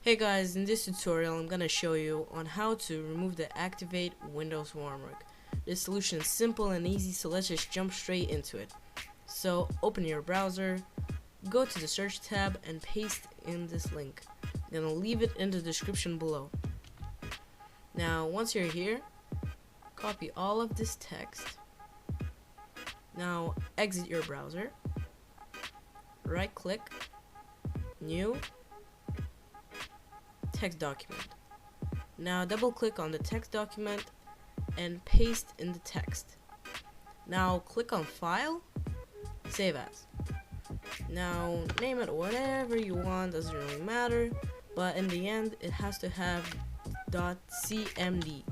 Hey guys, in this tutorial I'm gonna show you on how to remove the activate Windows Watermark. This solution is simple and easy, so let's just jump straight into it. So open your browser, go to the search tab and paste in this link. I'm gonna leave it in the description below. Now once you're here, copy all of this text. Now exit your browser, right click, new, text document. Now double click on the text document and paste in the text. Now click on file, save as. Now name it whatever you want, doesn't really matter, but in the end it has to have .cmd.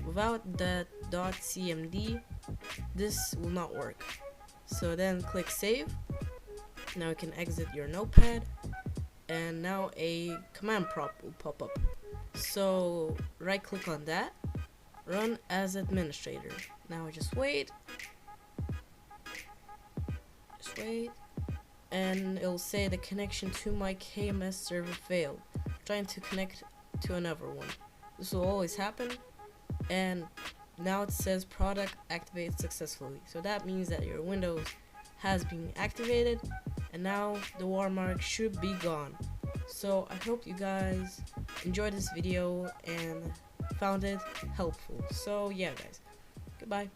Without that .cmd this will not work. So then click save. Now you can exit your notepad and now a command prompt will pop up. So right click on that, run as administrator. Now just wait, and it'll say the connection to my KMS server failed. Trying to connect to another one. This will always happen, and now it says product activated successfully. So that means that your Windows has been activated and now the watermark should be gone. So I hope you guys enjoyed this video and found it helpful. So yeah guys, goodbye.